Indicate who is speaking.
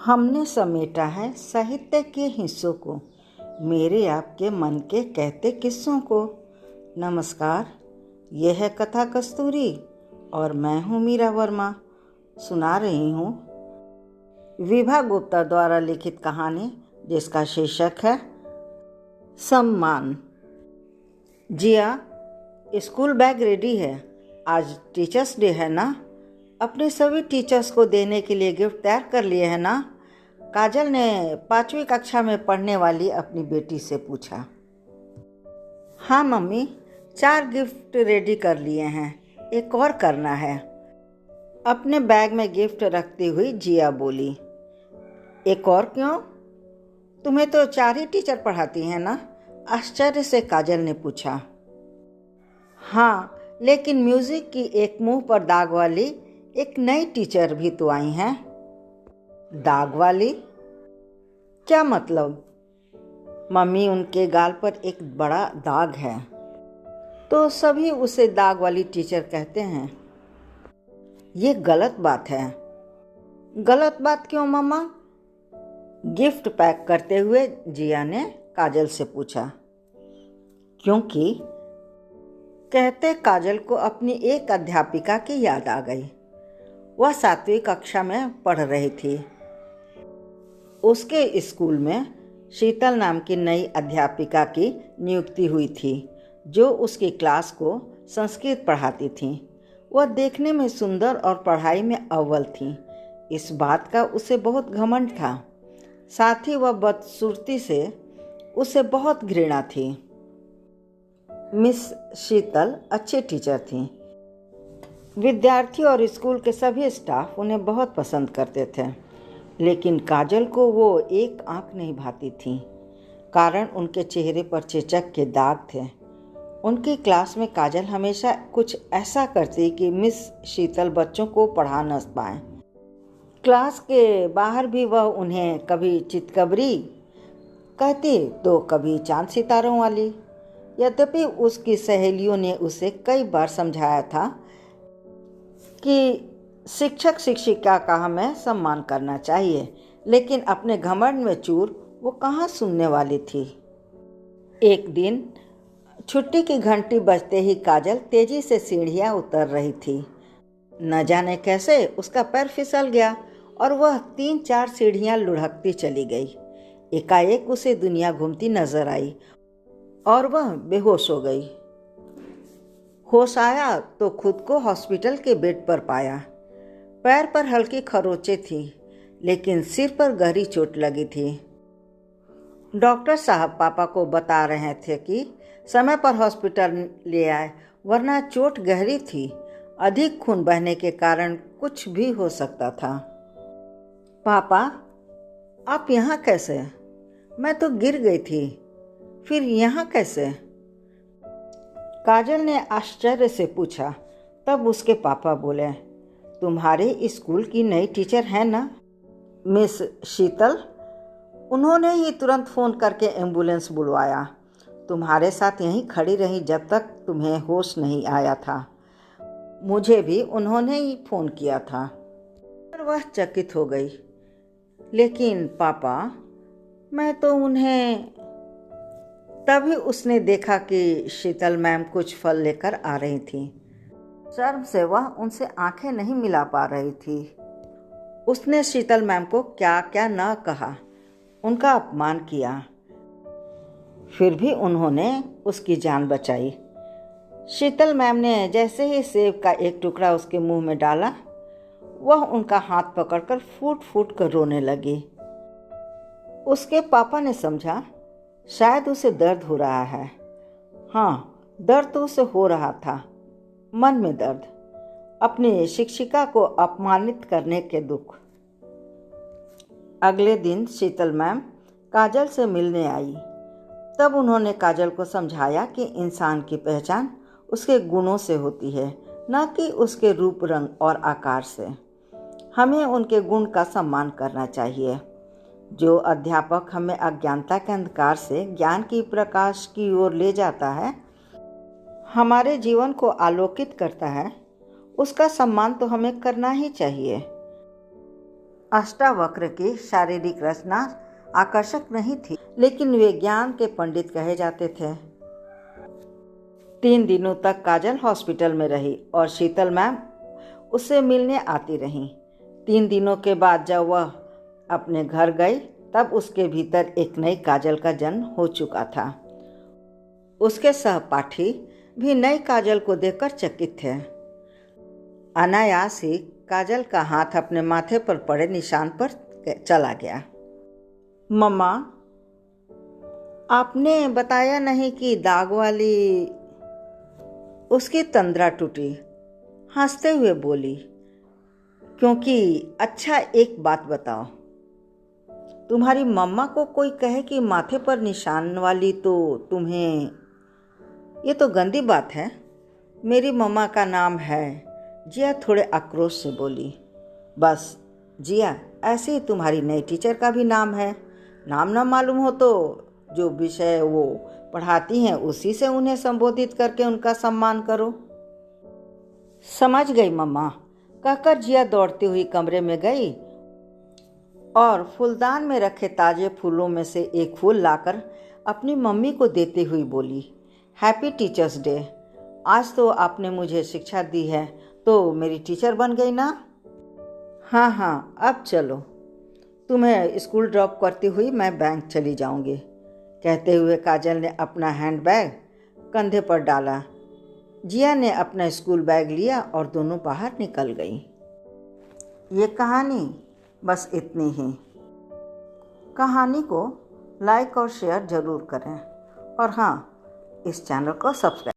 Speaker 1: हमने समेटा है साहित्य के हिस्सों को, मेरे आपके मन के कहते किस्सों को। नमस्कार, यह है कथा कस्तूरी और मैं हूँ मीरा वर्मा। सुना रही हूँ विभा गुप्ता द्वारा लिखित कहानी जिसका शीर्षक है सम्मान। जिया, स्कूल बैग रेडी है, आज टीचर्स डे है ना? अपने सभी टीचर्स को देने के लिए गिफ्ट तैयार कर लिए है ना? काजल ने 5वीं कक्षा में पढ़ने वाली अपनी बेटी से पूछा। हाँ मम्मी, 4 गिफ्ट रेडी कर लिए हैं, एक और करना है। अपने बैग में गिफ्ट रखती हुई जिया बोली। एक और क्यों? तुम्हें तो 4 ही टीचर पढ़ाती हैं ना? आश्चर्य से काजल ने पूछा। हाँ, लेकिन म्यूजिक की एक मुंह पर दाग वाली एक नई टीचर भी तो आई हैं। दाग वाली? क्या मतलब? मम्मी, उनके गाल पर एक बड़ा दाग है, तो सभी उसे दाग वाली टीचर कहते हैं। ये गलत बात है। गलत बात क्यों मम्मा? गिफ्ट पैक करते हुए जिया ने काजल से पूछा। क्योंकि कहते काजल को अपनी एक अध्यापिका की याद आ गई। वह 7वीं कक्षा में पढ़ रही थी। उसके स्कूल में शीतल नाम की नई अध्यापिका की नियुक्ति हुई थी, जो उसकी क्लास को संस्कृत पढ़ाती थी। वह देखने में सुंदर और पढ़ाई में अव्वल थी। इस बात का उसे बहुत घमंड था। साथ ही वह बदसूरती से उसे बहुत घृणा थी। मिस शीतल अच्छी टीचर थी। विद्यार्थी और स्कूल के सभी स्टाफ उन्हें बहुत पसंद करते थे, लेकिन काजल को वो एक आंख नहीं भाती थी। कारण उनके चेहरे पर चेचक के दाग थे। उनकी क्लास में काजल हमेशा कुछ ऐसा करती कि मिस शीतल बच्चों को पढ़ा न पाए। क्लास के बाहर भी वह उन्हें कभी चितकबरी कहती तो कभी चांद सितारों वाली। यद्यपि उसकी सहेलियों ने उसे कई बार समझाया था कि शिक्षक शिक्षिका का हमें सम्मान करना चाहिए, लेकिन अपने घमंड में चूर वो कहाँ सुनने वाली थी। एक दिन छुट्टी की घंटी बजते ही काजल तेजी से सीढ़ियाँ उतर रही थी। न जाने कैसे उसका पैर फिसल गया और वह 3-4 सीढ़ियाँ लुढ़कती चली गई। एकाएक उसे दुनिया घूमती नजर आई और वह बेहोश हो गई। होश आया तो खुद को हॉस्पिटल के बेड पर पाया। पैर पर हल्की खरोंचें थी, लेकिन सिर पर गहरी चोट लगी थी। डॉक्टर साहब पापा को बता रहे थे कि समय पर हॉस्पिटल ले आए, वरना चोट गहरी थी। अधिक खून बहने के कारण कुछ भी हो सकता था। पापा, आप यहाँ कैसे? मैं तो गिर गई थी, फिर यहाँ कैसे? काजल ने आश्चर्य से पूछा। तब उसके पापा बोले, तुम्हारे स्कूल की नई टीचर है ना, मिस शीतल? उन्होंने ही तुरंत फ़ोन करके एम्बुलेंस बुलवाया। तुम्हारे साथ यहीं खड़ी रही जब तक तुम्हें होश नहीं आया था। मुझे भी उन्होंने ही फ़ोन किया था। पर वह चकित हो गई। लेकिन पापा, मैं तो उन्हें। तभी उसने देखा कि शीतल मैम कुछ फल लेकर आ रही थी। शर्म से वह उनसे आंखें नहीं मिला पा रही थी। उसने शीतल मैम को क्या क्या न कहा, उनका अपमान किया, फिर भी उन्होंने उसकी जान बचाई। शीतल मैम ने जैसे ही सेब का एक टुकड़ा उसके मुंह में डाला, वह उनका हाथ पकड़कर फूट फूट कर रोने लगी। उसके पापा ने समझा शायद उसे दर्द हो रहा है। हाँ, दर्द तो उसे हो रहा था, मन में दर्द, अपनी शिक्षिका को अपमानित करने के दुख। अगले दिन शीतल मैम काजल से मिलने आई। तब उन्होंने काजल को समझाया कि इंसान की पहचान उसके गुणों से होती है, न कि उसके रूप, रंग और आकार से। हमें उनके गुण का सम्मान करना चाहिए। जो अध्यापक हमें अज्ञानता के अंधकार से ज्ञान की प्रकाश की ओर ले जाता है, हमारे जीवन को आलोकित करता है, उसका सम्मान तो हमें करना ही चाहिए। अष्टावक्र की शारीरिक रचना आकर्षक नहीं थी, लेकिन वे ज्ञान के पंडित कहे जाते थे। 3 दिनों तक काजल हॉस्पिटल में रही और शीतल मैम उससे मिलने आती रहीं। 3 दिनों के बाद जब वह अपने घर गई तब उसके भीतर एक नई काजल का जन्म हो चुका था। उसके सहपाठी भी नई काजल को देखकर चकित थे। अनायास ही काजल का हाथ अपने माथे पर पड़े निशान पर चला गया। मम्मा, आपने बताया नहीं कि दाग वाली। उसकी तंद्रा टूटी। हंसते हुए बोली, क्योंकि अच्छा एक बात बताओ, तुम्हारी मम्मा को कोई कहे कि माथे पर निशान वाली तो तुम्हें, ये तो गंदी बात है। मेरी मम्मा का नाम है। जिया थोड़े आक्रोश से बोली। बस जिया, ऐसे ही तुम्हारी नई टीचर का भी नाम है। नाम ना मालूम हो तो जो विषय वो पढ़ाती हैं उसी से उन्हें संबोधित करके उनका सम्मान करो। समझ गई मम्मा, कहकर जिया दौड़ती हुई कमरे में गई और फूलदान में रखे ताजे फूलों में से एक फूल लाकर अपनी मम्मी को देते हुई बोली, हैप्पी टीचर्स डे। आज तो आपने मुझे शिक्षा दी है तो मेरी टीचर बन गई ना। हाँ हाँ, अब चलो, तुम्हें स्कूल ड्रॉप करती हुई मैं बैंक चली जाऊंगी। कहते हुए काजल ने अपना हैंडबैग कंधे पर डाला। जिया ने अपना स्कूल बैग लिया और दोनों बाहर निकल गई। ये कहानी बस इतनी ही। कहानी को लाइक और शेयर ज़रूर करें और हाँ, इस चैनल को सब्सक्राइब